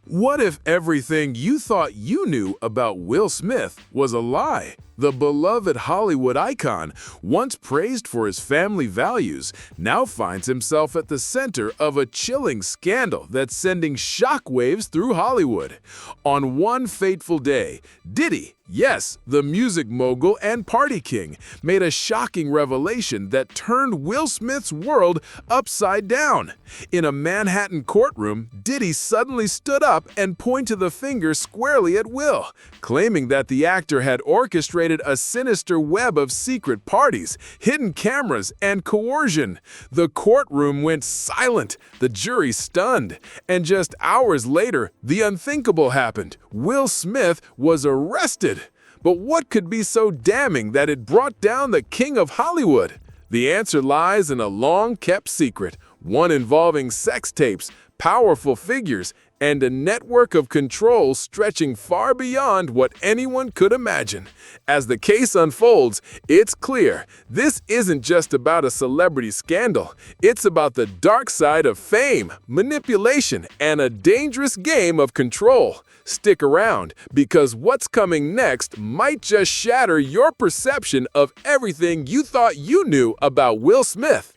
What if everything you thought you knew about Will Smith was a lie? The beloved Hollywood icon, once praised for his family values, now finds himself at the center of a chilling scandal that's sending shockwaves through Hollywood. On one fateful day, Diddy, yes, the music mogul and party king, made a shocking revelation that turned Will Smith's world upside down. In a Manhattan courtroom, Diddy suddenly stood up and pointed the finger squarely at Will, claiming that the actor had orchestrated a sinister web of secret parties, hidden cameras, and coercion. The courtroom went silent, the jury stunned, and just hours later, the unthinkable happened. Will Smith was arrested. But what could be so damning that it brought down the king of Hollywood? The answer lies in a long-kept secret, one involving sex tapes, powerful figures, and a network of control stretching far beyond what anyone could imagine. As the case unfolds, it's clear this isn't just about a celebrity scandal. It's about the dark side of fame, manipulation, and a dangerous game of control. Stick around, because what's coming next might just shatter your perception of everything you thought you knew about Will Smith.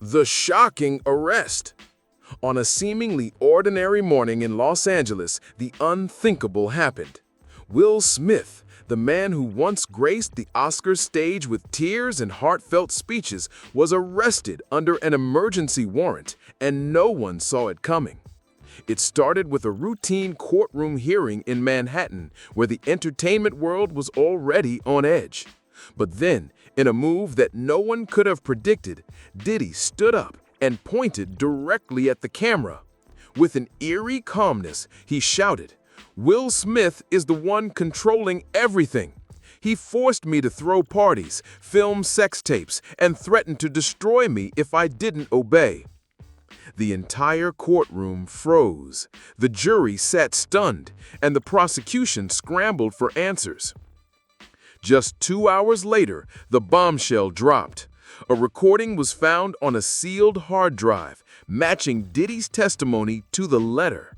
The shocking arrest. On a seemingly ordinary morning in Los Angeles, the unthinkable happened. Will Smith, the man who once graced the Oscars stage with tears and heartfelt speeches, was arrested under an emergency warrant, and no one saw it coming. It started with a routine courtroom hearing in Manhattan, where the entertainment world was already on edge. But then, in a move that no one could have predicted, Diddy stood up and pointed directly at the camera. With an eerie calmness, he shouted, "Will Smith is the one controlling everything. He forced me to throw parties, film sex tapes, and threatened to destroy me if I didn't obey." The entire courtroom froze. The jury sat stunned, and the prosecution scrambled for answers. Just 2 hours later, the bombshell dropped. A recording was found on a sealed hard drive, matching Diddy's testimony to the letter.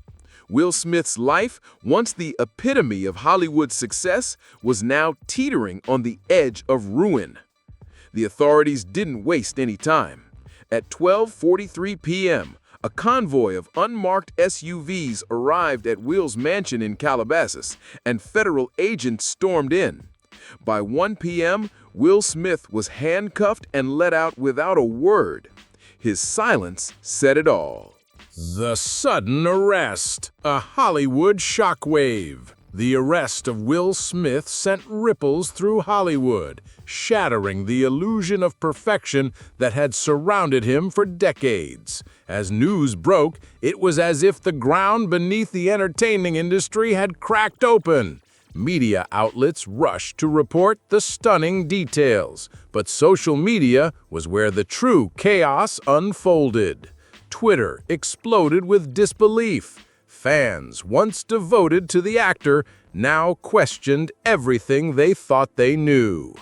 Will Smith's life, once the epitome of Hollywood success, was now teetering on the edge of ruin. The authorities didn't waste any time. At 12:43 p.m., a convoy of unmarked SUVs arrived at Will's mansion in Calabasas, and federal agents stormed in. By 1 p.m., Will Smith was handcuffed and let out without a word. His silence said it all. The sudden arrest, a Hollywood shockwave. The arrest of Will Smith sent ripples through Hollywood, shattering the illusion of perfection that had surrounded him for decades. As news broke, it was as if the ground beneath the entertainment industry had cracked open. Media outlets rushed to report the stunning details, but social media was where the true chaos unfolded. Twitter exploded with disbelief. Fans, once devoted to the actor, now questioned everything they thought they knew.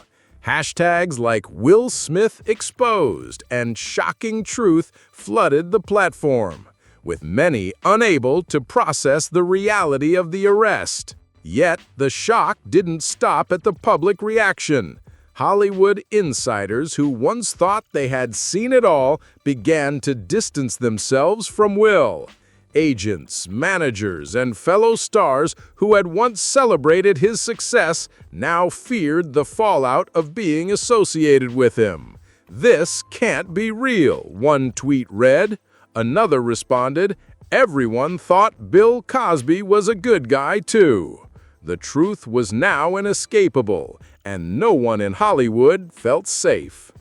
Hashtags like Will Smith Exposed and Shocking Truth flooded the platform, with many unable to process the reality of the arrest. Yet, the shock didn't stop at the public reaction. Hollywood insiders who once thought they had seen it all began to distance themselves from Will. Agents, managers, and fellow stars who had once celebrated his success now feared the fallout of being associated with him. "This can't be real," one tweet read. Another responded, "Everyone thought Bill Cosby was a good guy too." The truth was now inescapable, and no one in Hollywood felt safe.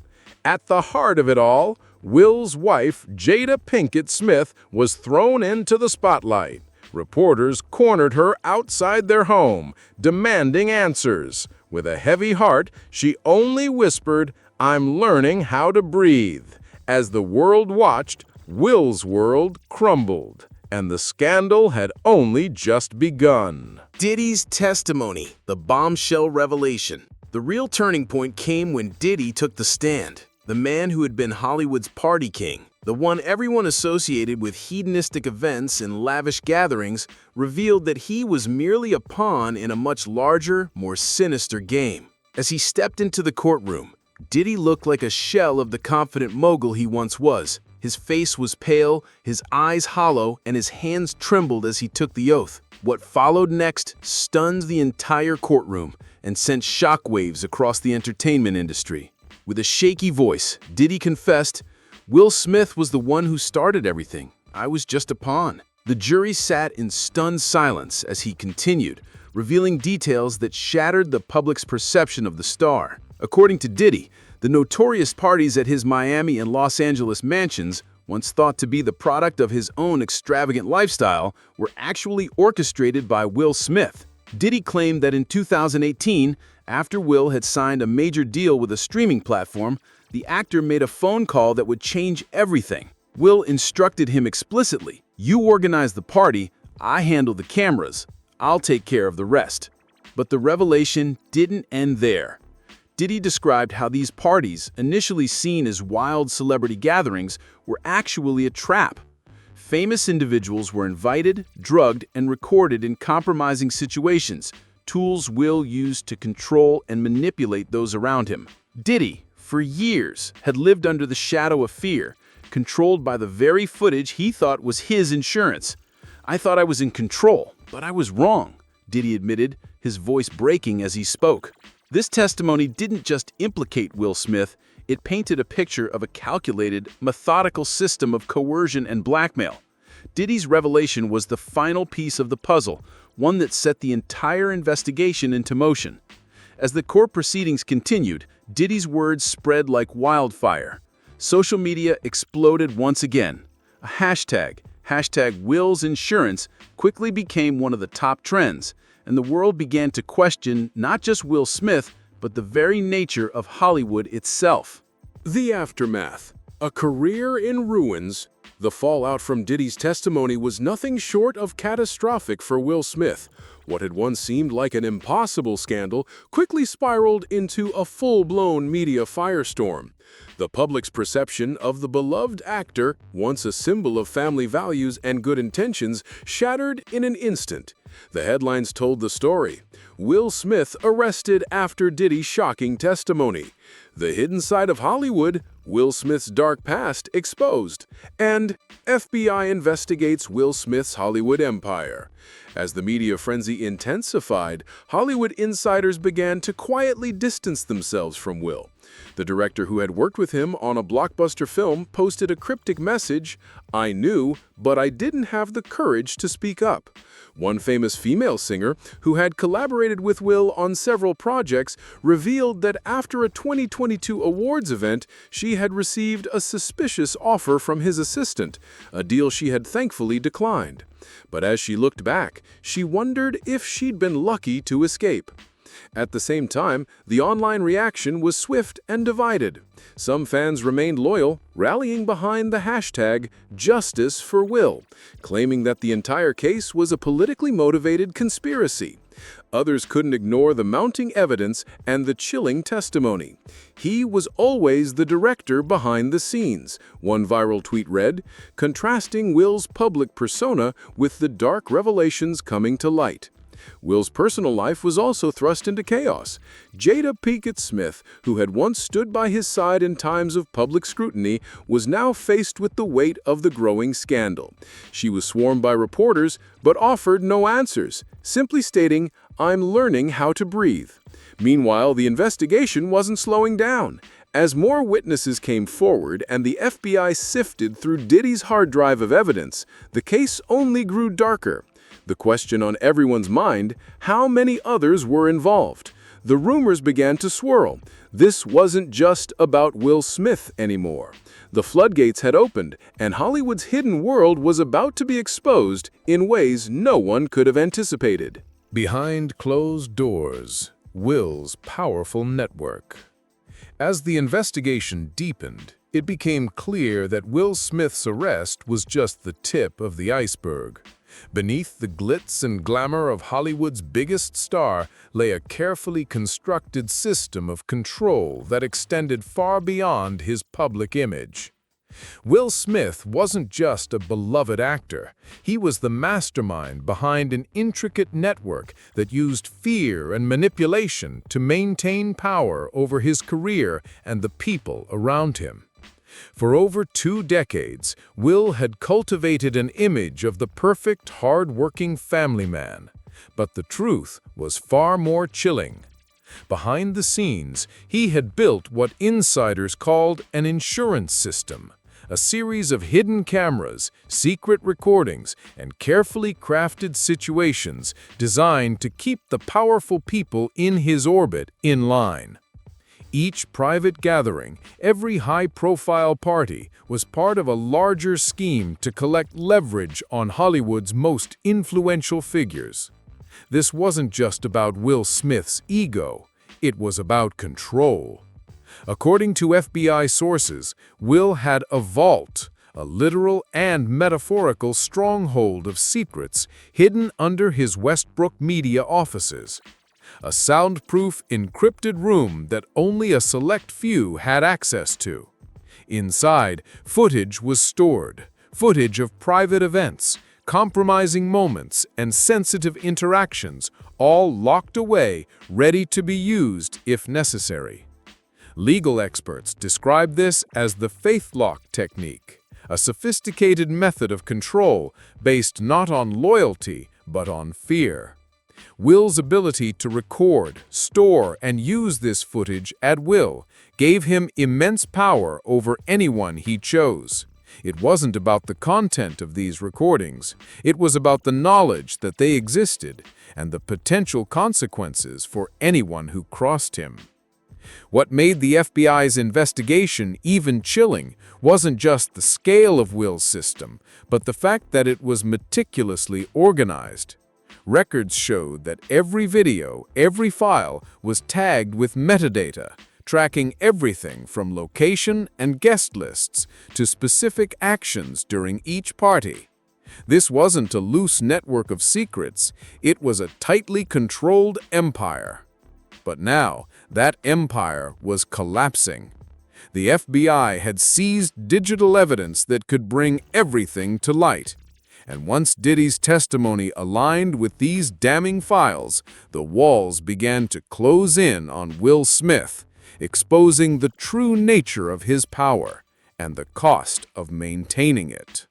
At the heart of it all, Will's wife, Jada Pinkett Smith, was thrown into the spotlight. Reporters cornered her outside their home, demanding answers. With a heavy heart, she only whispered, "I'm learning how to breathe." As the world watched, Will's world crumbled, and the scandal had only just begun. Diddy's testimony, the bombshell revelation. The real turning point came when Diddy took the stand. The man who had been Hollywood's party king, The one everyone associated with hedonistic events and lavish gatherings revealed that he was merely a pawn in a much larger, more sinister game. As he stepped into the courtroom, Diddy looked like a shell of the confident mogul he once was. His face was pale, his eyes hollow, and his hands trembled as he took the oath. What followed next stunned the entire courtroom and sent shockwaves across the entertainment industry. With a shaky voice, Diddy confessed, "Will Smith was the one who started everything. I was just a pawn." The jury sat in stunned silence as he continued, revealing details that shattered the public's perception of the star. According to Diddy, the notorious parties at his Miami and Los Angeles mansions, once thought to be the product of his own extravagant lifestyle, were actually orchestrated by Will Smith. Diddy claimed that in 2018, after Will had signed a major deal with a streaming platform, the actor made a phone call that would change everything. Will instructed him explicitly, "You organize the party, I handle the cameras, I'll take care of the rest." But the revelation didn't end there. Diddy described how these parties, initially seen as wild celebrity gatherings, were actually a trap. Famous individuals were invited, drugged, and recorded in compromising situations, tools Will used to control and manipulate those around him. Diddy, for years, had lived under the shadow of fear, controlled by the very footage he thought was his insurance. "I thought I was in control, but I was wrong," Diddy admitted, his voice breaking as he spoke. This testimony didn't just implicate Will Smith, it painted a picture of a calculated, methodical system of coercion and blackmail. Diddy's revelation was the final piece of the puzzle, one that set the entire investigation into motion. As the court proceedings continued, Diddy's words spread like wildfire. Social media exploded once again. A hashtag Will's Insurance, quickly became one of the top trends, and the world began to question not just Will Smith, but the very nature of Hollywood itself. The aftermath. A career in ruins. The fallout from Diddy's testimony was nothing short of catastrophic for Will Smith. What had once seemed like an impossible scandal quickly spiraled into a full-blown media firestorm. The public's perception of the beloved actor, once a symbol of family values and good intentions, shattered in an instant. The headlines told the story. Will Smith arrested after Diddy's shocking testimony. The hidden side of Hollywood, Will Smith's dark past exposed. And FBI investigates Will Smith's Hollywood empire. As the media frenzy intensified, Hollywood insiders began to quietly distance themselves from Will. The director who had worked with him on a blockbuster film posted a cryptic message, "I knew, but I didn't have the courage to speak up." One famous female singer, who had collaborated with Will on several projects, revealed that after a 2022 awards event, she had received a suspicious offer from his assistant, a deal she had thankfully declined. But as she looked back, she wondered if she'd been lucky to escape. At the same time, the online reaction was swift and divided. Some fans remained loyal, rallying behind the hashtag Justice for Will, claiming that the entire case was a politically motivated conspiracy. Others couldn't ignore the mounting evidence and the chilling testimony. He was always the director behind the scenes, one viral tweet read, contrasting Will's public persona with the dark revelations coming to light. Will's personal life was also thrust into chaos. Jada Pinkett Smith, who had once stood by his side in times of public scrutiny, was now faced with the weight of the growing scandal. She was swarmed by reporters, but offered no answers, simply stating, "I'm learning how to breathe." Meanwhile, the investigation wasn't slowing down. As more witnesses came forward and the FBI sifted through Diddy's hard drive of evidence, the case only grew darker. The question on everyone's mind, how many others were involved? The rumors began to swirl. This wasn't just about Will Smith anymore. The floodgates had opened, and Hollywood's hidden world was about to be exposed in ways no one could have anticipated. Behind closed doors, Will's powerful network. As the investigation deepened, it became clear that Will Smith's arrest was just the tip of the iceberg. Beneath the glitz and glamour of Hollywood's biggest star lay a carefully constructed system of control that extended far beyond his public image. Will Smith wasn't just a beloved actor. He was the mastermind behind an intricate network that used fear and manipulation to maintain power over his career and the people around him. For over 2 decades, Will had cultivated an image of the perfect, hard-working family man. But the truth was far more chilling. Behind the scenes, he had built what insiders called an insurance system, a series of hidden cameras, secret recordings, and carefully crafted situations designed to keep the powerful people in his orbit in line. Each private gathering, every high-profile party, was part of a larger scheme to collect leverage on Hollywood's most influential figures. This wasn't just about Will Smith's ego, it was about control. According to FBI sources, Will had a vault, a literal and metaphorical stronghold of secrets hidden under his Westbrook media offices. A soundproof, encrypted room that only a select few had access to. Inside, footage was stored, footage of private events, compromising moments, and sensitive interactions, all locked away, ready to be used if necessary. Legal experts describe this as the faith lock technique, a sophisticated method of control based not on loyalty, but on fear. Will's ability to record, store, and use this footage at will gave him immense power over anyone he chose. It wasn't about the content of these recordings. It was about the knowledge that they existed and the potential consequences for anyone who crossed him. What made the FBI's investigation even chilling wasn't just the scale of Will's system, but the fact that it was meticulously organized. Records showed that every video, every file, was tagged with metadata, tracking everything from location and guest lists to specific actions during each party. This wasn't a loose network of secrets, it was a tightly controlled empire. But now, that empire was collapsing. The FBI had seized digital evidence that could bring everything to light. And once Diddy's testimony aligned with these damning files, the walls began to close in on Will Smith, exposing the true nature of his power and the cost of maintaining it.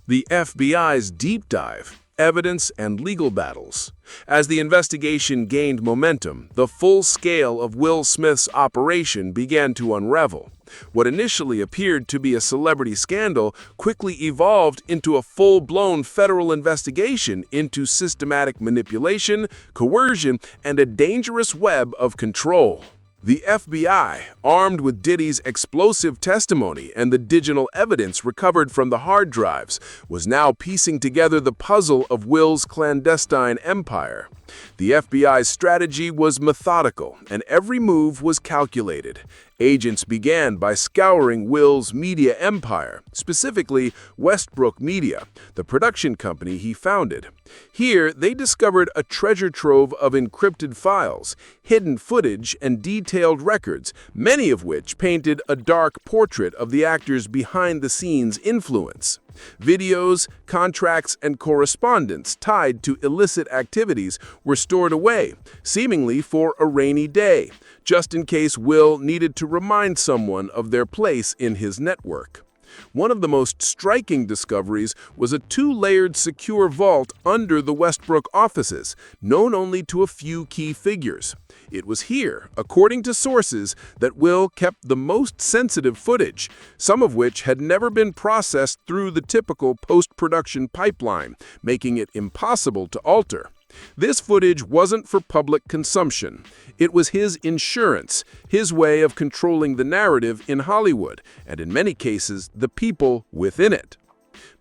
The FBI's deep dive, evidence, and legal battles. As the investigation gained momentum, the full scale of Will Smith's operation began to unravel. What initially appeared to be a celebrity scandal quickly evolved into a full-blown federal investigation into systematic manipulation, coercion, and a dangerous web of control. The FBI, armed with Diddy's explosive testimony and the digital evidence recovered from the hard drives, was now piecing together the puzzle of Will's clandestine empire. The FBI's strategy was methodical, and every move was calculated. Agents began by scouring Will's media empire, specifically Westbrook Media, the production company he founded. Here, they discovered a treasure trove of encrypted files, hidden footage, and detailed records, many of which painted a dark portrait of the actor's behind-the-scenes influence. Videos, contracts, and correspondence tied to illicit activities were stored away, seemingly for a rainy day, just in case Will needed to remind someone of their place in his network. One of the most striking discoveries was a 2-layered secure vault under the Westbrook offices, known only to a few key figures. It was here, according to sources, that Will kept the most sensitive footage, some of which had never been processed through the typical post-production pipeline, making it impossible to alter. This footage wasn't for public consumption. It was his insurance, his way of controlling the narrative in Hollywood, and in many cases, the people within it.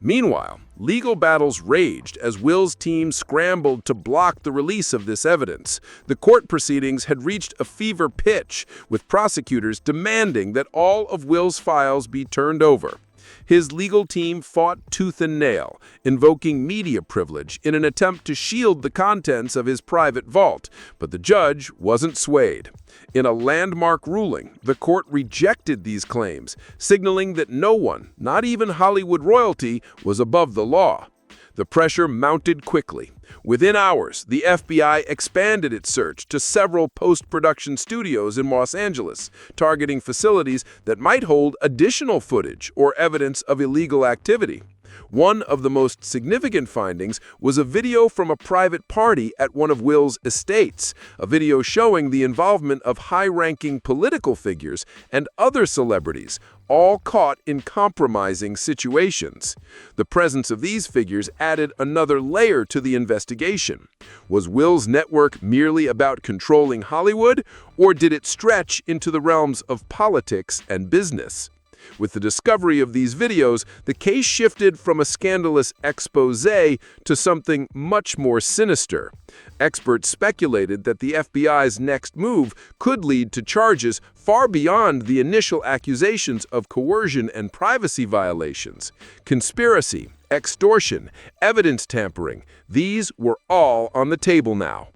Meanwhile, legal battles raged as Will's team scrambled to block the release of this evidence. The court proceedings had reached a fever pitch, with prosecutors demanding that all of Will's files be turned over. His legal team fought tooth and nail, invoking media privilege in an attempt to shield the contents of his private vault, but the judge wasn't swayed. In a landmark ruling, the court rejected these claims, signaling that no one, not even Hollywood royalty, was above the law. The pressure mounted quickly. Within hours, the FBI expanded its search to several post-production studios in Los Angeles, targeting facilities that might hold additional footage or evidence of illegal activity. One of the most significant findings was a video from a private party at one of Will's estates, a video showing the involvement of high-ranking political figures and other celebrities, all caught in compromising situations. The presence of these figures added another layer to the investigation. Was Will's network merely about controlling Hollywood, or did it stretch into the realms of politics and business? With the discovery of these videos, the case shifted from a scandalous expose to something much more sinister. Experts speculated that the FBI's next move could lead to charges far beyond the initial accusations of coercion and privacy violations. Conspiracy, extortion, evidence tampering, these were all on the table now.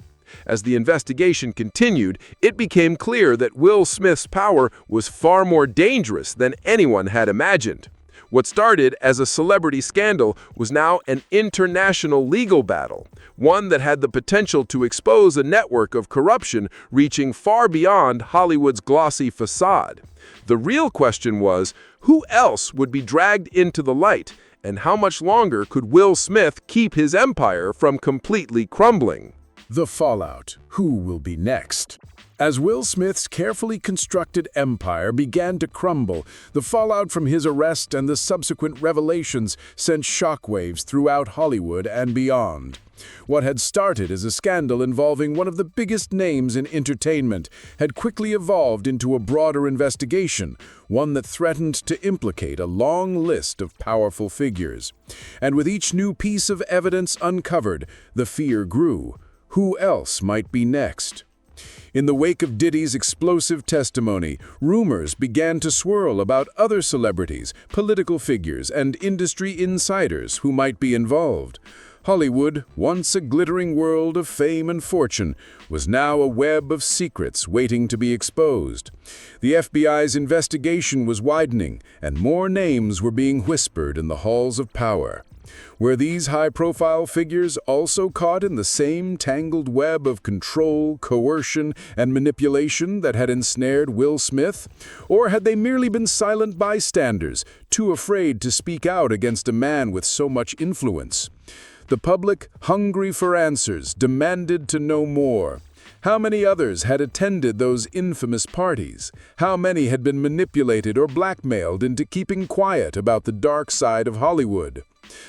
As the investigation continued, it became clear that Will Smith's power was far more dangerous than anyone had imagined. What started as a celebrity scandal was now an international legal battle, one that had the potential to expose a network of corruption reaching far beyond Hollywood's glossy facade. The real question was, who else would be dragged into the light, and how much longer could Will Smith keep his empire from completely crumbling? The fallout. Who will be next? As Will Smith's carefully constructed empire began to crumble, the fallout from his arrest and the subsequent revelations sent shockwaves throughout Hollywood and beyond. What had started as a scandal involving one of the biggest names in entertainment had quickly evolved into a broader investigation, one that threatened to implicate a long list of powerful figures. And with each new piece of evidence uncovered, the fear grew. Who else might be next? In the wake of Diddy's explosive testimony, rumors began to swirl about other celebrities, political figures, and industry insiders who might be involved. Hollywood, once a glittering world of fame and fortune, was now a web of secrets waiting to be exposed. The FBI's investigation was widening, and more names were being whispered in the halls of power. Were these high-profile figures also caught in the same tangled web of control, coercion, and manipulation that had ensnared Will Smith? Or had they merely been silent bystanders, too afraid to speak out against a man with so much influence? The public, hungry for answers, demanded to know more. How many others had attended those infamous parties? How many had been manipulated or blackmailed into keeping quiet about the dark side of Hollywood?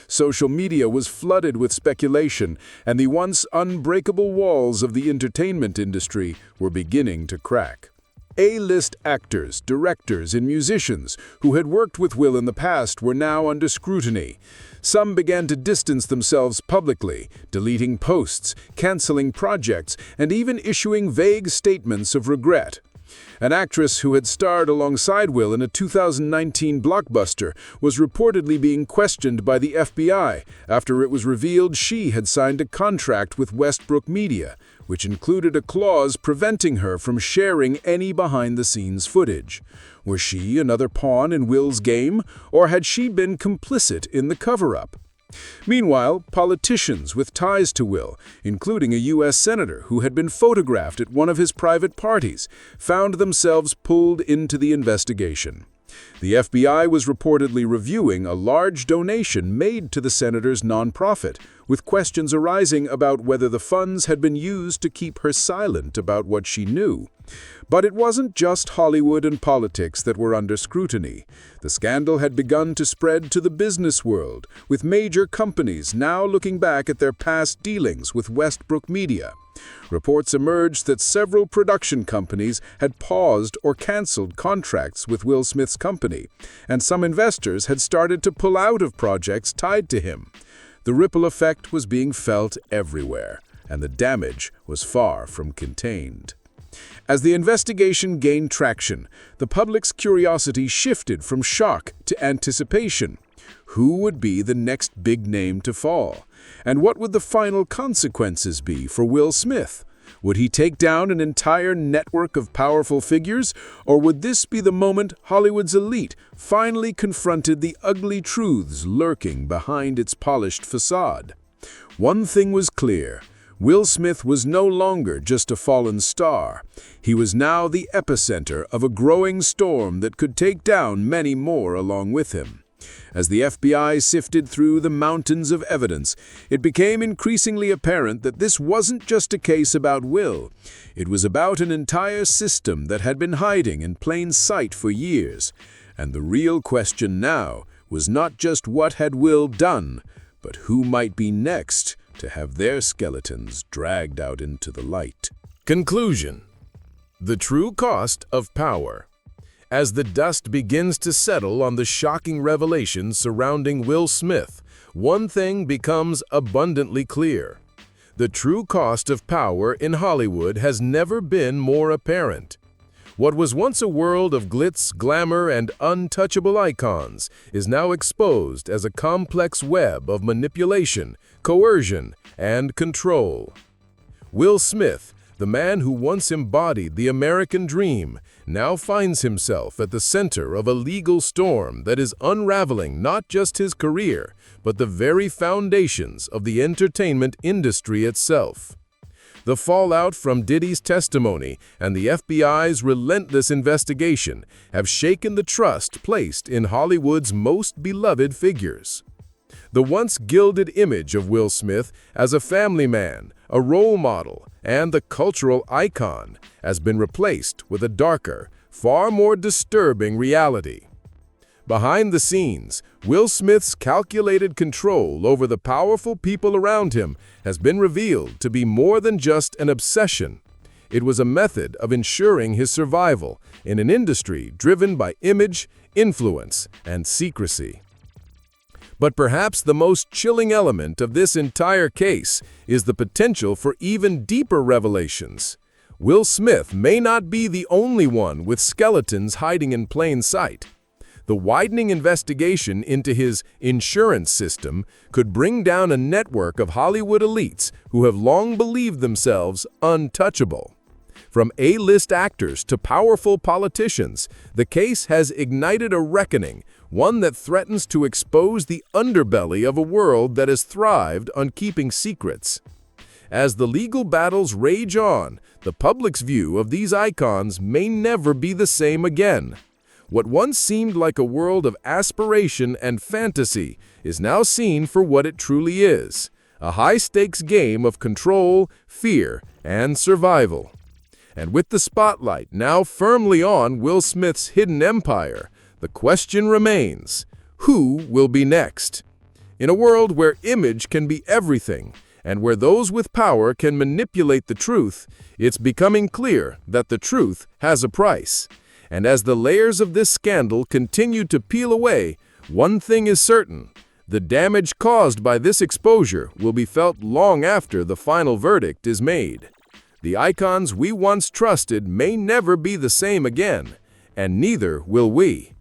Social media was flooded with speculation, and the once unbreakable walls of the entertainment industry were beginning to crack. A-list actors, directors, and musicians who had worked with Will in the past were now under scrutiny. Some began to distance themselves publicly, deleting posts, canceling projects, and even issuing vague statements of regret. An actress who had starred alongside Will in a 2019 blockbuster was reportedly being questioned by the FBI after it was revealed she had signed a contract with Westbrook Media, which included a clause preventing her from sharing any behind-the-scenes footage. Was she another pawn in Will's game, or had she been complicit in the cover-up? Meanwhile, politicians with ties to Will, including a U.S. senator who had been photographed at one of his private parties, found themselves pulled into the investigation. The FBI was reportedly reviewing a large donation made to the senator's nonprofit, with questions arising about whether the funds had been used to keep her silent about what she knew. But it wasn't just Hollywood and politics that were under scrutiny. The scandal had begun to spread to the business world, with major companies now looking back at their past dealings with Westbrook Media. Reports emerged that several production companies had paused or canceled contracts with Will Smith's company, and some investors had started to pull out of projects tied to him. The ripple effect was being felt everywhere, and the damage was far from contained. As the investigation gained traction, the public's curiosity shifted from shock to anticipation. Who would be the next big name to fall? And what would the final consequences be for Will Smith? Would he take down an entire network of powerful figures, or would this be the moment Hollywood's elite finally confronted the ugly truths lurking behind its polished facade? One thing was clear. Will Smith was no longer just a fallen star. He was now the epicenter of a growing storm that could take down many more along with him. As the FBI sifted through the mountains of evidence, it became increasingly apparent that this wasn't just a case about Will. It was about an entire system that had been hiding in plain sight for years. And the real question now was not just what had Will done, but who might be next to have their skeletons dragged out into the light. Conclusion: the true cost of power. As the dust begins to settle on the shocking revelations surrounding Will Smith, one thing becomes abundantly clear. The true cost of power in Hollywood has never been more apparent. What was once a world of glitz, glamour, and untouchable icons is now exposed as a complex web of manipulation, coercion, and control. Will Smith, the man who once embodied the American dream, now finds himself at the center of a legal storm that is unraveling not just his career, but the very foundations of the entertainment industry itself. The fallout from Diddy's testimony and the FBI's relentless investigation have shaken the trust placed in Hollywood's most beloved figures. The once gilded image of Will Smith as a family man, a role model, and the cultural icon has been replaced with a darker, far more disturbing reality. Behind the scenes, Will Smith's calculated control over the powerful people around him has been revealed to be more than just an obsession. It was a method of ensuring his survival in an industry driven by image, influence, and secrecy. But perhaps the most chilling element of this entire case is the potential for even deeper revelations. Will Smith may not be the only one with skeletons hiding in plain sight. The widening investigation into his insurance system could bring down a network of Hollywood elites who have long believed themselves untouchable. From A-list actors to powerful politicians, the case has ignited a reckoning, one that threatens to expose the underbelly of a world that has thrived on keeping secrets. As the legal battles rage on, the public's view of these icons may never be the same again. What once seemed like a world of aspiration and fantasy is now seen for what it truly is, a high-stakes game of control, fear, and survival. And with the spotlight now firmly on Will Smith's hidden empire, the question remains, who will be next? In a world where image can be everything, and where those with power can manipulate the truth, it's becoming clear that the truth has a price. And as the layers of this scandal continue to peel away, one thing is certain: the damage caused by this exposure will be felt long after the final verdict is made. The icons we once trusted may never be the same again, and neither will we.